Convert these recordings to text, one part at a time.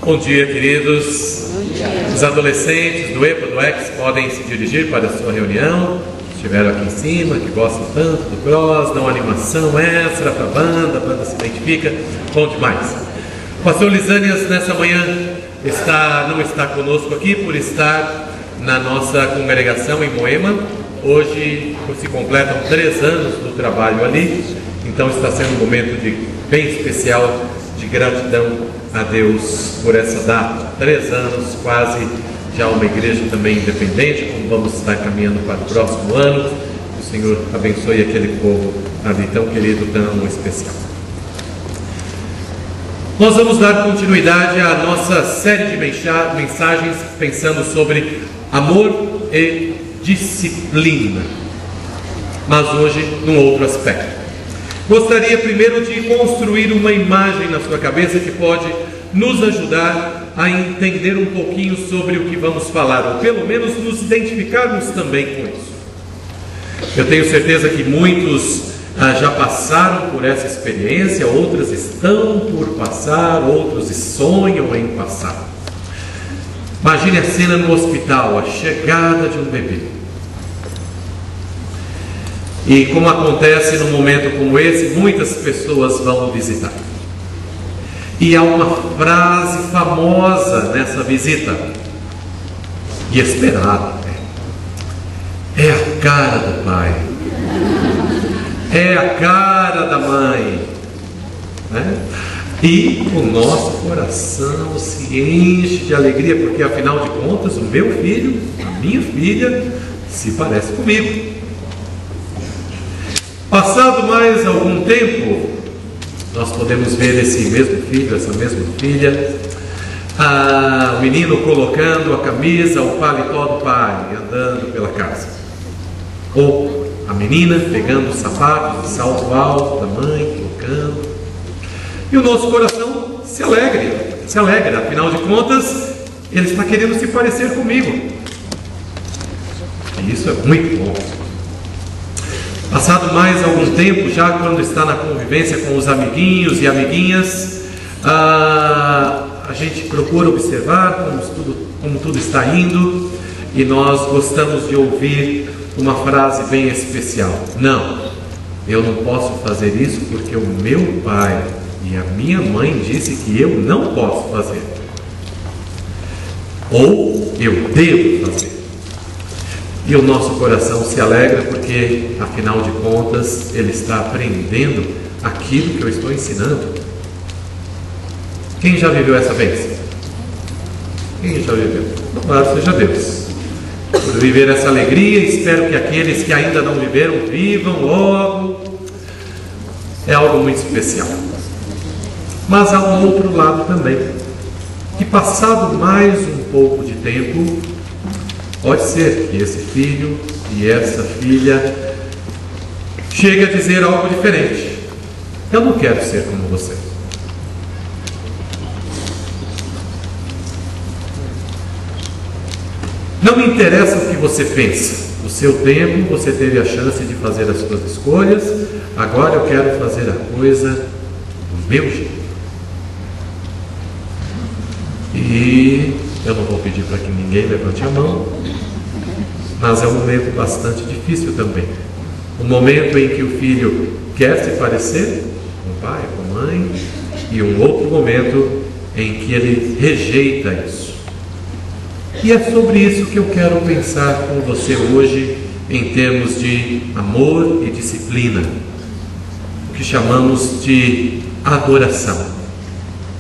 Bom dia, queridos. Os adolescentes do EPA, do EX, podem se dirigir para a sua reunião. Estiveram aqui em cima, que gostam tanto do cross, dão animação extra para a banda se identifica. Bom demais. O pastor Lisânias, nessa manhã, não está conosco aqui por estar na nossa congregação em Moema. Hoje se completam 3 anos do trabalho ali, então está sendo um momento bem especial de gratidão a Deus por essa data. 3 anos, quase já uma igreja também independente, como vamos estar caminhando para o próximo ano. Que o Senhor abençoe aquele povo ali tão querido, tão especial. Nós vamos dar continuidade à nossa série de mensagens pensando sobre amor e disciplina, mas hoje num outro aspecto. Gostaria primeiro de construir uma imagem na sua cabeça que pode nos ajudar a entender um pouquinho sobre o que vamos falar, ou pelo menos nos identificarmos também com isso. Eu tenho certeza que muitos já passaram por essa experiência, outras estão por passar, outros sonham em passar. Imagine a cena no hospital, a chegada de um bebê. E como acontece num momento como esse, muitas pessoas vão visitar. E há uma frase famosa nessa visita, e esperada: é a cara do pai, é a cara da mãe, né? E o nosso coração se enche de alegria, porque afinal de contas o meu filho, a minha filha, se parece comigo. Passado mais algum tempo, nós podemos ver esse mesmo filho, essa mesma filha, o menino colocando a camisa, o paletó do pai, andando pela casa. Ou a menina pegando os sapatos de salto alto da mãe, colocando. E o nosso coração se alegra, afinal de contas, ele está querendo se parecer comigo. E isso é muito bom. Passado mais algum tempo, já quando está na convivência com os amiguinhos e amiguinhas, a gente procura observar como tudo está indo, e nós gostamos de ouvir uma frase bem especial: não, eu não posso fazer isso porque o meu pai e a minha mãe disse que eu não posso fazer, ou eu devo fazer. E o nosso coração se alegra porque, afinal de contas, ele está aprendendo aquilo que eu estou ensinando. Quem já viveu essa bênção? Quem já viveu? Louvado seja Deus por viver essa alegria. Espero que aqueles que ainda não viveram, vivam logo. É algo muito especial. Mas há um outro lado também, que passado mais um pouco de tempo, pode ser que esse filho e essa filha chegue a dizer algo diferente: eu não quero ser como você. Não me interessa o que você pensa. No seu tempo você teve a chance de fazer as suas escolhas. Agora eu quero fazer a coisa do meu jeito. E eu não vou pedir para que ninguém levante a mão, mas é um momento bastante difícil também. Um momento em que o filho quer se parecer com o pai, com a mãe, e um outro momento em que ele rejeita isso. E é sobre isso que eu quero pensar com você hoje, em termos de amor e disciplina, o que chamamos de adoração.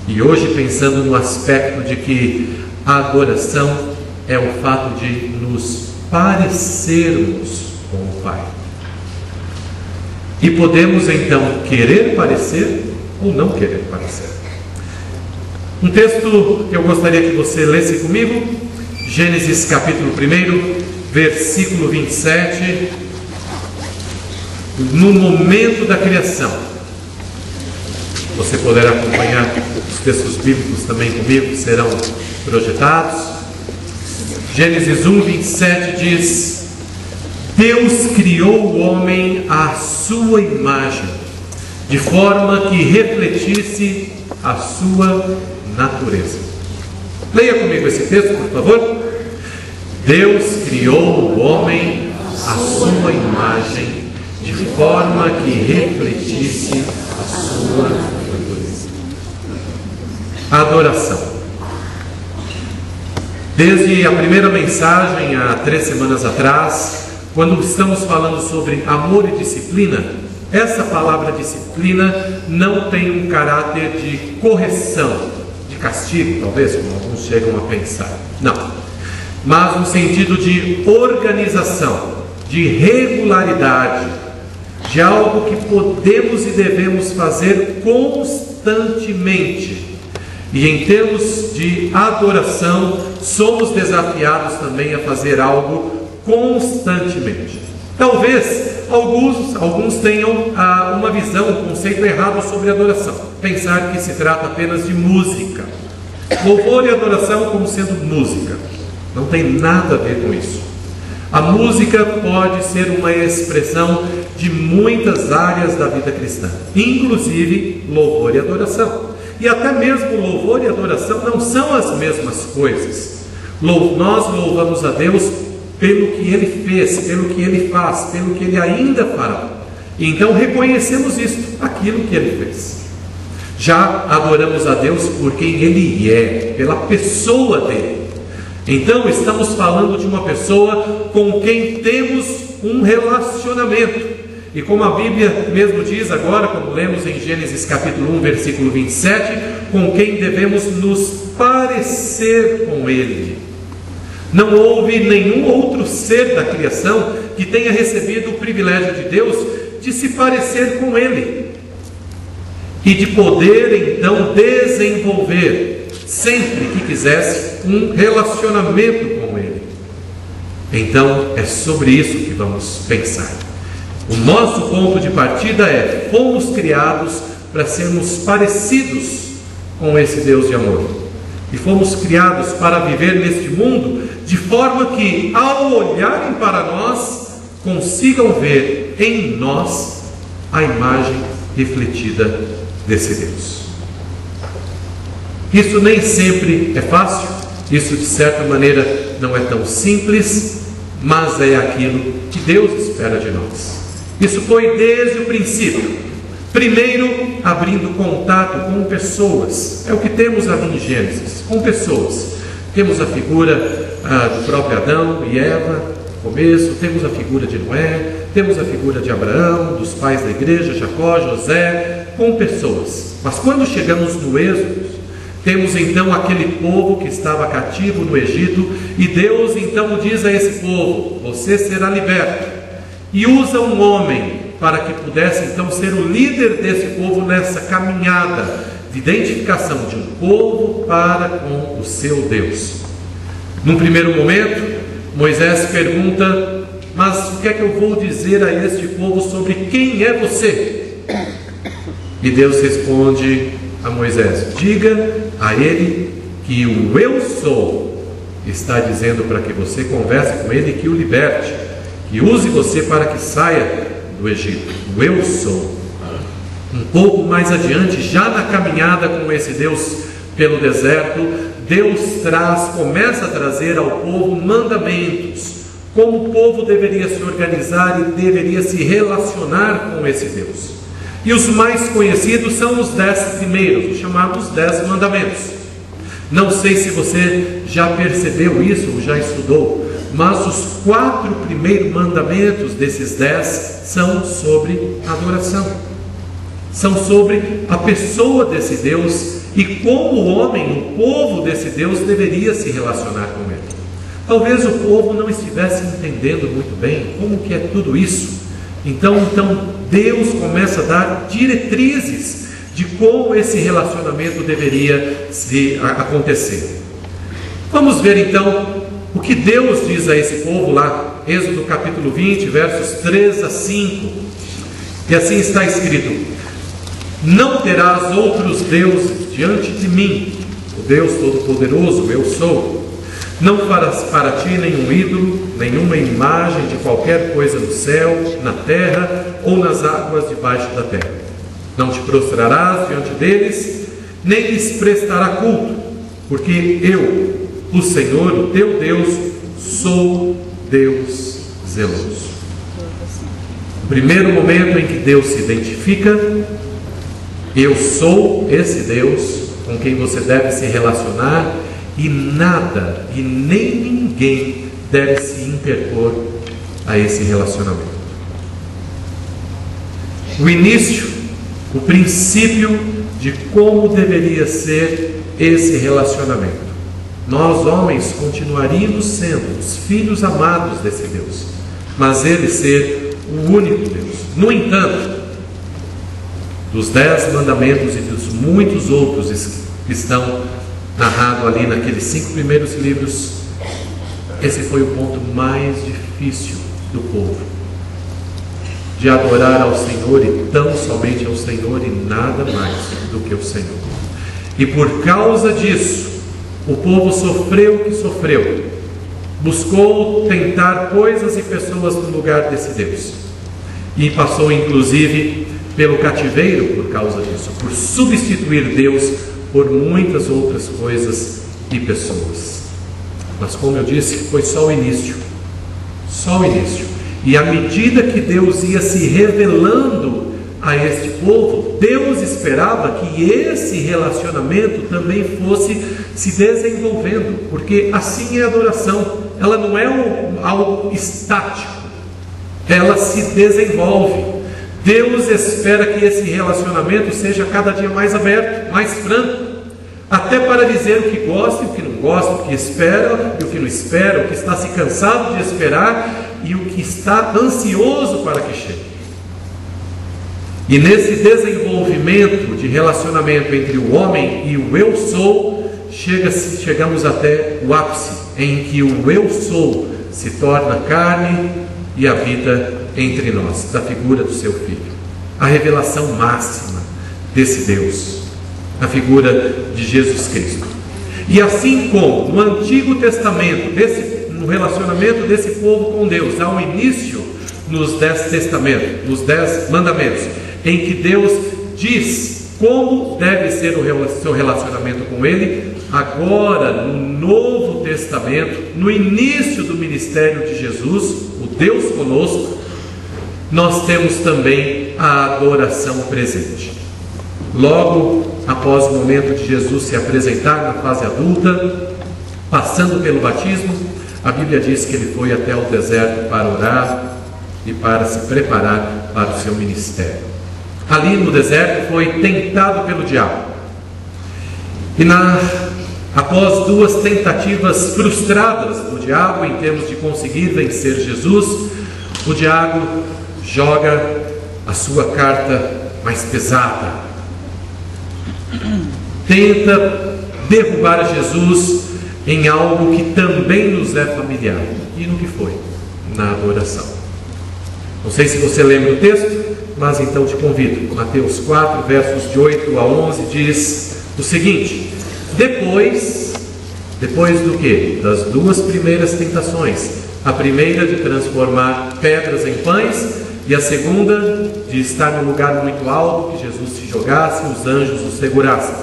E hoje pensando no aspecto de que a adoração é o fato de nos parecermos com o Pai. E podemos então querer parecer ou não querer parecer. Um texto que eu gostaria que você lesse comigo, Gênesis capítulo 1, versículo 27, no momento da criação. Você poderá acompanhar os textos bíblicos também comigo, que serão projetados. Gênesis 1, 27 diz: Deus criou o homem à sua imagem, de forma que refletisse a sua natureza. Leia comigo esse texto, por favor. Deus criou o homem à sua imagem, de forma que refletisse a sua natureza. A adoração. Desde a primeira mensagem, há 3 semanas atrás, quando estamos falando sobre amor e disciplina, essa palavra disciplina não tem um caráter de correção, de castigo, talvez, como alguns chegam a pensar. Não. Mas no sentido de organização, de regularidade, de algo que podemos e devemos fazer constantemente. E em termos de adoração, somos desafiados também a fazer algo constantemente. Talvez alguns tenham uma visão, um conceito errado sobre adoração. Pensar que se trata apenas de música. Louvor e adoração como sendo música. Não tem nada a ver com isso. A música pode ser uma expressão de muitas áreas da vida cristã, inclusive louvor e adoração. E até mesmo louvor e adoração não são as mesmas coisas. Nós louvamos a Deus pelo que Ele fez, pelo que Ele faz, pelo que Ele ainda fará. E então reconhecemos isso, aquilo que Ele fez. Já adoramos a Deus por quem Ele é, pela pessoa dEle. Então estamos falando de uma pessoa com quem temos um relacionamento. E como a Bíblia mesmo diz agora, como lemos em Gênesis capítulo 1, versículo 27, com quem devemos nos parecer com Ele. Não houve nenhum outro ser da criação que tenha recebido o privilégio de Deus de se parecer com Ele e de poder então desenvolver, sempre que quisesse, um relacionamento com Ele. Então é sobre isso que vamos pensar. O nosso ponto de partida é: fomos criados para sermos parecidos com esse Deus de amor. E fomos criados para viver neste mundo de forma que, ao olharem para nós, consigam ver em nós a imagem refletida desse Deus. Isso nem sempre é fácil, isso de certa maneira não é tão simples, mas é aquilo que Deus espera de nós. Isso foi desde o princípio. Primeiro, abrindo contato com pessoas. É o que temos ali em Gênesis, com pessoas. Temos a figura do próprio Adão e Eva, no começo. Temos a figura de Noé. Temos a figura de Abraão, dos pais da igreja, Jacó, José, com pessoas. Mas quando chegamos no Êxodo, temos então aquele povo que estava cativo no Egito, e Deus então diz a esse povo: você será liberto. E usa um homem para que pudesse então ser o líder desse povo nessa caminhada de identificação de um povo para com o seu Deus. Num primeiro momento, Moisés pergunta: mas o que é que eu vou dizer a este povo sobre quem é você? E Deus responde a Moisés: diga a ele que o eu sou está dizendo para que você converse com ele e que o liberte, que use você para que saia do Egito. O eu sou. Um pouco mais adiante, já na caminhada com esse Deus pelo deserto, Deus começa a trazer ao povo mandamentos, como o povo deveria se organizar e deveria se relacionar com esse Deus. E os mais conhecidos são os 10 primeiros, os chamados 10 mandamentos. Não sei se você já percebeu isso ou já estudou, mas os 4 primeiros mandamentos desses 10 são sobre adoração. São sobre a pessoa desse Deus e como o homem, o povo desse Deus, deveria se relacionar com ele. Talvez o povo não estivesse entendendo muito bem como que é tudo isso. Então Deus começa a dar diretrizes de como esse relacionamento deveria acontecer. Vamos ver então o que Deus diz a esse povo lá, Êxodo capítulo 20, versos 3 a 5. E assim está escrito: não terás outros deuses diante de mim, o Deus Todo-Poderoso, eu sou. Não farás para ti nenhum ídolo, nenhuma imagem de qualquer coisa no céu, na terra ou nas águas debaixo da terra. Não te prostrarás diante deles, nem lhes prestará culto. porque eu, o Senhor, o teu Deus, sou Deus zeloso. No primeiro momento em que Deus se identifica, eu sou esse Deus com quem você deve se relacionar, e nada e nem ninguém deve se interpor a esse relacionamento. O início, o princípio de como deveria ser esse relacionamento. Nós, homens, continuaríamos sendo os filhos amados desse Deus, mas Ele ser o único Deus. No entanto, dos 10 mandamentos e dos muitos outros que estão narrados ali naqueles 5 primeiros livros, esse foi o ponto mais difícil do povo, de adorar ao Senhor e tão somente ao Senhor e nada mais do que o Senhor. E por causa disso, o povo sofreu o que sofreu, buscou tentar coisas e pessoas no lugar desse Deus, e passou inclusive pelo cativeiro por causa disso, por substituir Deus por muitas outras coisas e pessoas. Mas como eu disse, foi só o início, só o início. E à medida que Deus ia se revelando a este povo, Deus esperava que esse relacionamento também fosse se desenvolvendo, porque assim é a adoração. Ela não é algo estático, ela se desenvolve. Deus espera que esse relacionamento seja cada dia mais aberto, mais franco, até para dizer o que gosta e o que não gosta, o que espera e o que não espera, o que está se cansado de esperar e o que está ansioso para que chegue. E nesse desenvolvimento de relacionamento entre o homem e o eu sou, chegamos até o ápice, em que o eu sou se torna carne e habita entre nós, da figura do seu Filho. A revelação máxima desse Deus, a figura de Jesus Cristo. E assim como no Antigo Testamento, no relacionamento desse povo com Deus, há um início nos 10 testamentos, nos 10 mandamentos, em que Deus diz como deve ser o seu relacionamento com Ele. Agora, no Novo Testamento, no início do ministério de Jesus, o Deus conosco, nós temos também a adoração presente. Logo após o momento de Jesus se apresentar na fase adulta, passando pelo batismo, a Bíblia diz que ele foi até o deserto para orar e para se preparar para o seu ministério. Ali no deserto foi tentado pelo diabo. E após 2 tentativas frustradas do diabo em termos de conseguir vencer Jesus, o diabo joga a sua carta mais pesada. Tenta derrubar Jesus em algo que também nos é familiar. E no que foi? Na adoração. Não sei se você lembra o texto, mas então te convido. Mateus 4, versos de 8 a 11 diz o seguinte: Depois do que? Das 2 primeiras tentações. A primeira de transformar pedras em pães, e a segunda de estar num lugar muito alto, que Jesus se jogasse e os anjos o segurassem.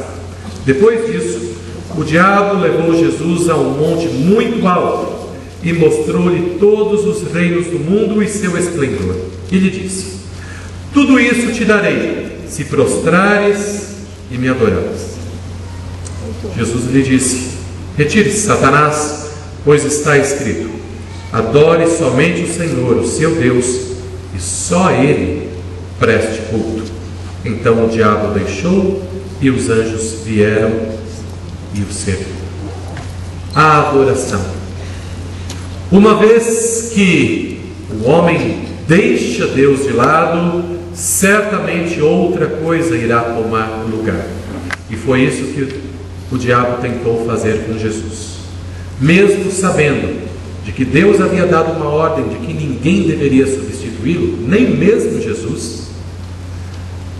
Depois disso, o diabo levou Jesus a um monte muito alto e mostrou-lhe todos os reinos do mundo e seu esplendor. E lhe disse: Tudo isso te darei, se prostrares e me adorares. Jesus lhe disse: Retire-se, Satanás, pois está escrito: Adore somente o Senhor, o seu Deus, e só a Ele preste culto. Então o diabo deixou e os anjos vieram e o serviram. A adoração. Uma vez que o homem deixa Deus de lado, certamente outra coisa irá tomar o lugar. E foi isso que o diabo tentou fazer com Jesus. Mesmo sabendo de que Deus havia dado uma ordem de que ninguém deveria substituí-lo, nem mesmo Jesus,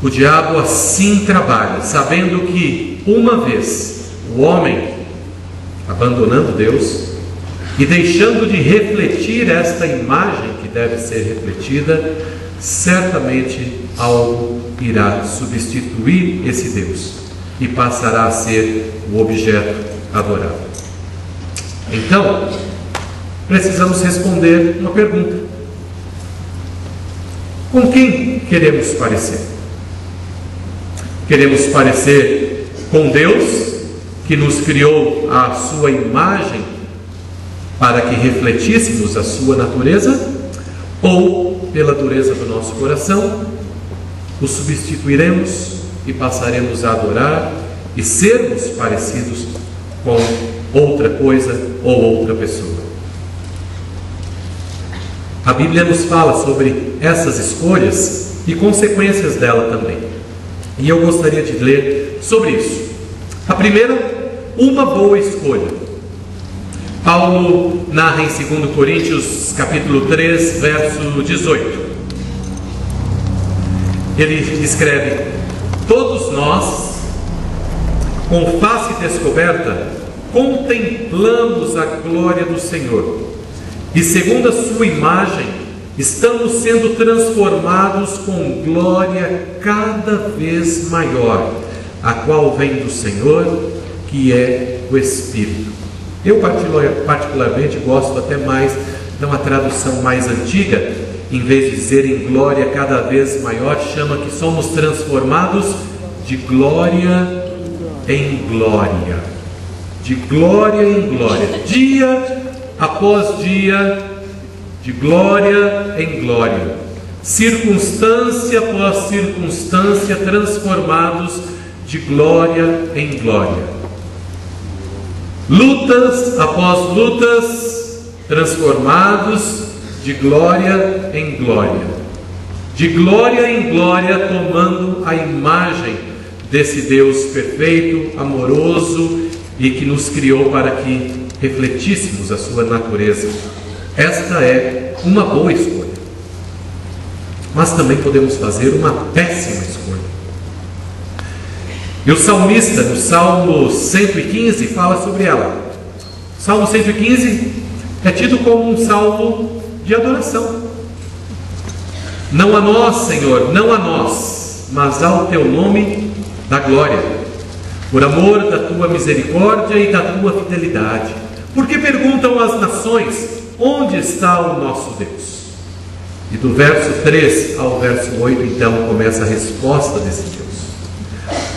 o diabo assim trabalha, sabendo que uma vez o homem abandonando Deus e deixando de refletir esta imagem que deve ser refletida, certamente algo irá substituir esse Deus e passará a ser o objeto, adorável. Então, precisamos responder uma pergunta: com quem queremos parecer? Queremos parecer com Deus, que nos criou à sua imagem para que refletíssemos a sua natureza, ou pela dureza do nosso coração o substituiremos e passaremos a adorar e sermos parecidos com outra coisa ou outra pessoa? A Bíblia nos fala sobre essas escolhas e consequências dela também, e eu gostaria de ler sobre isso. A primeira, uma boa escolha. Paulo narra em 2 Coríntios capítulo 3, verso 18. Ele escreve: todos nós, com face descoberta, contemplamos a glória do Senhor, e segundo a sua imagem, estamos sendo transformados com glória cada vez maior, a qual vem do Senhor, que é o Espírito. Eu particularmente gosto até mais de uma tradução mais antiga. Em vez de dizer em glória cada vez maior, chama que somos transformados de glória em glória, de glória em glória, dia após dia, de glória em glória, circunstância após circunstância, transformados de glória em glória, lutas após lutas, transformados de glória em glória, de glória em glória, tomando a imagem desse Deus perfeito, amoroso e que nos criou para que refletíssemos a sua natureza. Esta é uma boa escolha, mas também podemos fazer uma péssima escolha. E o salmista, no Salmo 115, fala sobre ela. O Salmo 115 é tido como um salmo de adoração. Não a nós, Senhor, não a nós, mas ao teu nome da glória, por amor da tua misericórdia e da tua fidelidade. Porque perguntam as nações: onde está o nosso Deus? E do verso 3 ao verso 8, então, começa a resposta desse Deus.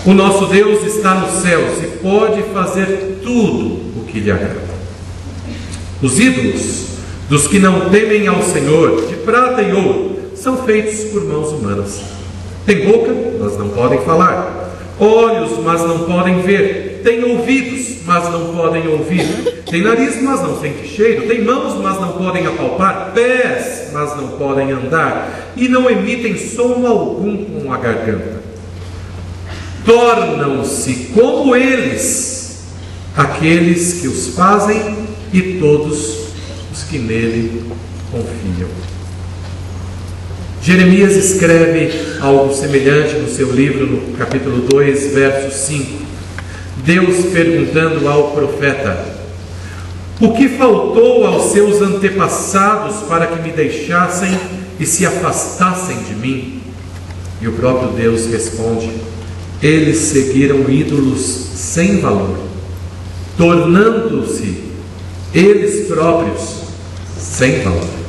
O nosso Deus está nos céus e pode fazer tudo o que lhe agrada. Os ídolos dos que não temem ao Senhor, de prata e ouro, são feitos por mãos humanas. Tem boca, mas não podem falar. Olhos, mas não podem ver. Tem ouvidos, mas não podem ouvir. Tem nariz, mas não sente cheiro. Tem mãos, mas não podem apalpar. Pés, mas não podem andar. E não emitem som algum com a garganta. Tornam-se como eles aqueles que os fazem e todos os que nele confiam. Jeremias escreve algo semelhante no seu livro, no capítulo 2, verso 5. Deus perguntando ao profeta: o que faltou aos seus antepassados para que me deixassem e se afastassem de mim? E o próprio Deus responde: eles seguiram ídolos sem valor, tornando-se eles próprios sem valor.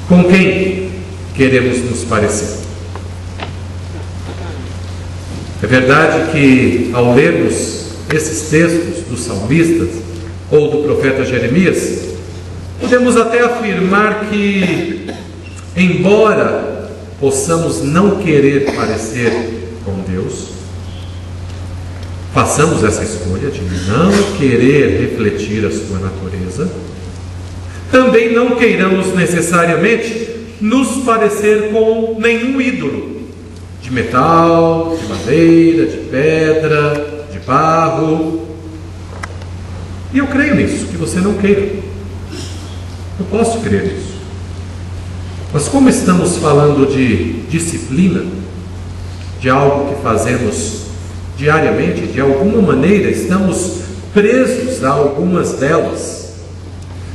Com quem queremos nos parecer? É verdade que, ao lermos esses textos dos salmistas ou do profeta Jeremias, podemos até afirmar que, embora possamos não querer parecer com Deus, façamos essa escolha de não querer refletir a sua natureza, também não queiramos necessariamente nos parecer com nenhum ídolo de metal, de madeira, de pedra, de barro. E eu creio nisso, que você não queira. Eu posso crer nisso. Mas como estamos falando de disciplina, de algo que fazemos diariamente, de alguma maneira estamos presos a algumas delas.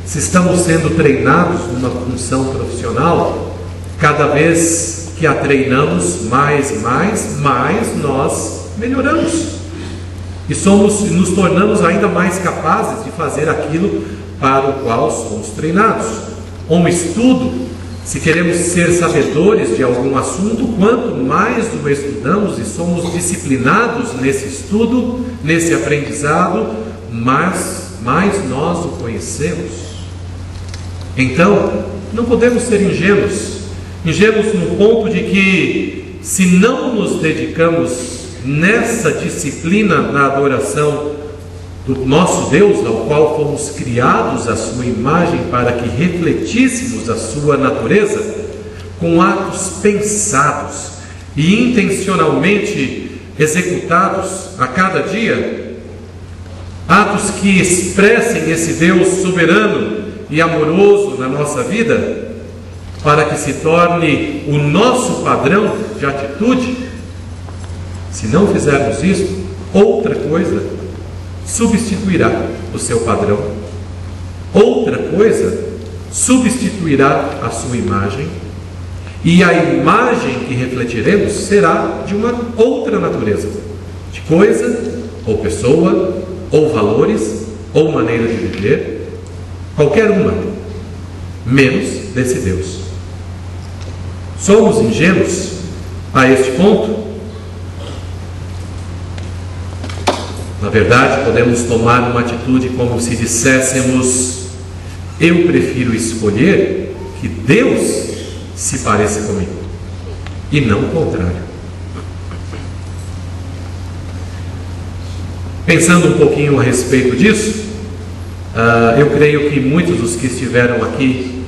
Se estamos sendo treinados numa função profissional, cada vez que a treinamos mais nós melhoramos. e nos tornamos ainda mais capazes de fazer aquilo para o qual somos treinados. Um estudo, se queremos ser sabedores de algum assunto, quanto mais o estudamos e somos disciplinados nesse estudo, nesse aprendizado, mais nós o conhecemos. Então, não podemos ser ingênuos no ponto de que, se não nos dedicamos nessa disciplina na adoração do nosso Deus, ao qual fomos criados à sua imagem para que refletíssemos a sua natureza, com atos pensados e intencionalmente executados a cada dia, atos que expressem esse Deus soberano e amoroso na nossa vida, para que se torne o nosso padrão de atitude. Se não fizermos isso, outra coisa substituirá o seu padrão, outra coisa substituirá a sua imagem, e a imagem que refletiremos será de uma outra natureza, de coisa, ou pessoa, ou valores, ou maneira de viver, qualquer uma, menos desse Deus. Somos ingênuos a este ponto? Na verdade, podemos tomar uma atitude como se disséssemos: eu prefiro escolher que Deus se pareça comigo, e não o contrário. Pensando um pouquinho a respeito disso, eu creio que muitos dos que estiveram aqui